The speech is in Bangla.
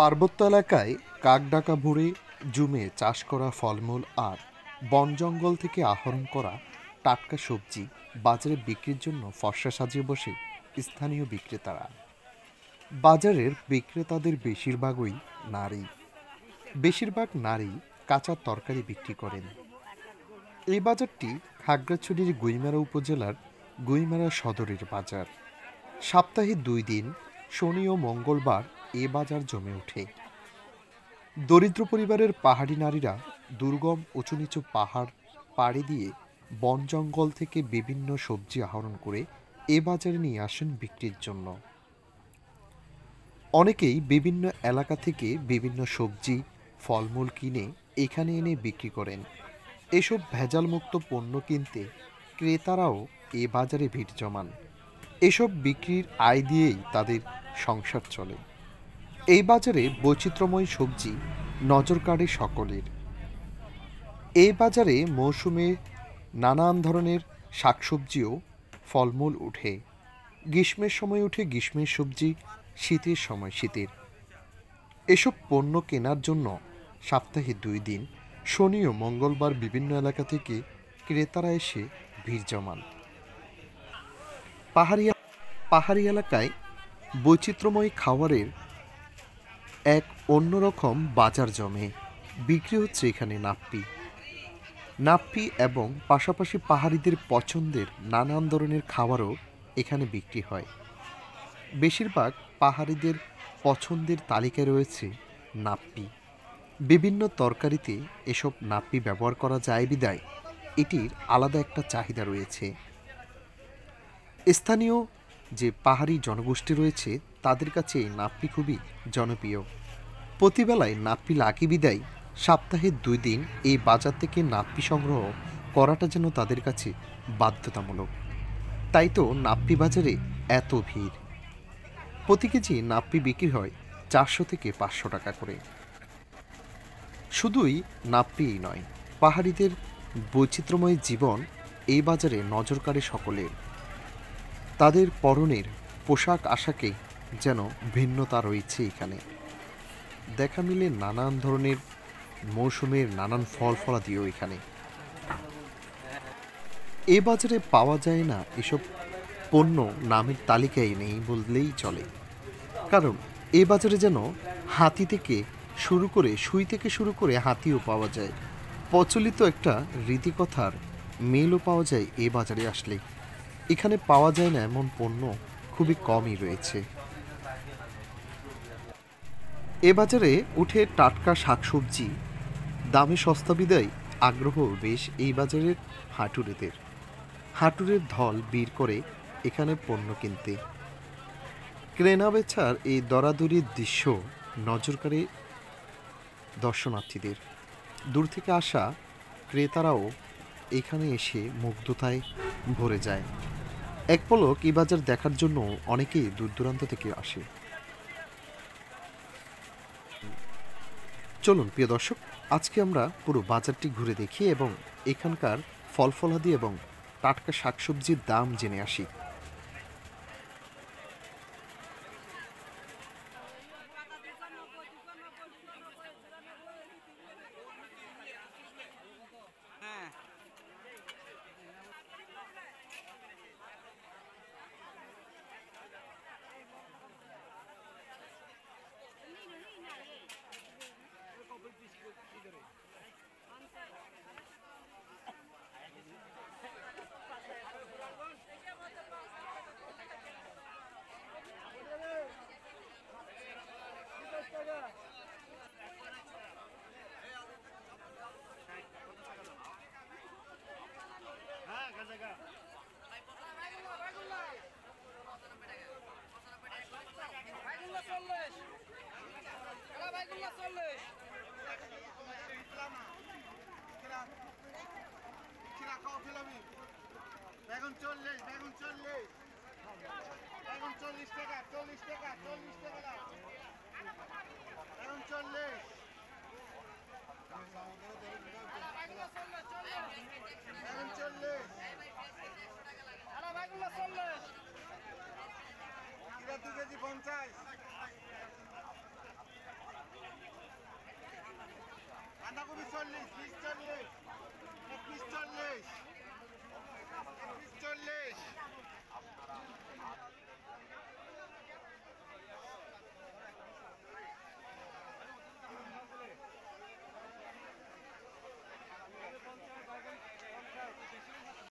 পার্বত্য এলাকায় কাকডাকা ভরে জুমে চাষ করা ফলমূল আর বন জঙ্গল থেকে আহরণ করা টাটকা সবজি বাজারে বিক্রির জন্য ফর্সা সাজিয়ে বসে স্থানীয় বিক্রেতারা। বাজারের বিক্রেতাদের বেশিরভাগ নারী কাঁচা তরকারি বিক্রি করেন। এই বাজারটি খাগড়াছড়ির গুইমারা উপজেলার গুইমারা সদরের বাজার। সপ্তাহে 2 দিন শনি ও মঙ্গলবার এ বাজার জমে ওঠে। দরিদ্র পরিবারের পাহাড়ি নারীরা দুর্গম উঁচু নিচু পাহাড় পাড়ি দিয়ে বন জঙ্গল থেকে বিভিন্ন সবজি আহরণ করে এ বাজারে নিয়ে আসেন বিক্রির জন্য। অনেকেই বিভিন্ন এলাকা থেকে বিভিন্ন সবজি ফলমূল কিনে এখানে এনে বিক্রি করেন। এসব ভেজালমুক্ত পণ্য কিনতে ক্রেতারাও এ বাজারে ভিড় জমান। এসব বিক্রির আয় দিয়েই তাদের সংসার চলে। এই বাজারে বৈচিত্র্যময় সবজি নজর কাড়ে সকলের। এই বাজারে মৌসুমে নানান ধরনের শাকসবজিও ফলমূল ওঠে। গ্রীষ্মের সময় ওঠে গ্রীষ্মের সবজি, শীতের সময় শীতের। এসব পণ্য কেনার জন্য সপ্তাহে 2 দিন শনি ও মঙ্গলবার বিভিন্ন এলাকা থেকে ক্রেতারা এসে ভিড় জমান। পাহাড়ি এলাকায় বৈচিত্র্যময় খাবারের এক অন্যরকম বাজার জমে। বিক্রি হচ্ছে এখানে নাপ্পি এবং পাশাপাশি পাহাড়িদের পছন্দের নানান ধরনের খাবারও এখানে বিক্রি হয়। বেশিরভাগ পাহাড়িদের পছন্দের তালিকায় রয়েছে নাপ্পি। বিভিন্ন তরকারিতে এসব নাপ্পি ব্যবহার করা যায় বিদায় এটির আলাদা একটা চাহিদা রয়েছে। স্থানীয় যে পাহাড়ি জনগোষ্ঠী রয়েছে তাদের কাছে এই নাপ্পি খুবই জনপ্রিয়। প্রতিবেলায় নাপ্পি লাগে বিদায় সপ্তাহে 2 দিন এই বাজার থেকে নাপ্পি সংগ্রহ করাটা যেন তাদের কাছে বাধ্যতামূলক। তাই তো নাপ্পি বাজারে এত ভিড়। প্রতি কেজি নাপ্পি বিক্রি হয় 400 থেকে 500 টাকা করে। শুধুই নাপ্পিই নয়, পাহাড়িদের বৈচিত্র্যময় জীবন এই বাজারে নজর কাড়ে সকলের। তাদের পরনের পোশাক আশাকে যেন ভিন্নতা রয়েছে এখানে। দেখা মিলে নানান ধরনের মৌসুমের নানান ফল ফলাদিও এখানে। এ বাজারে পাওয়া যায় না এসব পণ্য নামের তালিকায় নেই বললেই চলে। কারণ এ বাজারে যেন সুই থেকে শুরু করে হাতিও পাওয়া যায়। প্রচলিত একটা রীতিকথার মেলও পাওয়া যায় এ বাজারে আসলে। এখানে পাওয়া যায় না এমন পণ্য খুবই কমই রয়েছে। এ বাজারে উঠে টাটকা শাকসবজি, দামে সস্তা বিদায় আগ্রহ বেশ এই বাজারের হাঁটুরের ধল ভিড় করে এখানে পণ্য কিনতে। কেনা বেচার এই দরাদরির দৃশ্য নজর কাড়ে দর্শনার্থীদের। দূর থেকে আসা ক্রেতারাও এখানে এসে মুগ্ধতায় ভরে যায়। এক পলক এই বাজার দেখার জন্য অনেকেই দূর দূরান্ত থেকে আসে। চলুন প্রিয় দর্শক, আজকে আমরা পুরো বাজারটি ঘুরে দেখি এবং এখানকার ফলফলাদি এবং টাটকা শাকসবজির দাম জেনে আসি। বেগুন 40 টাকা 40 টাকা 40 টাকা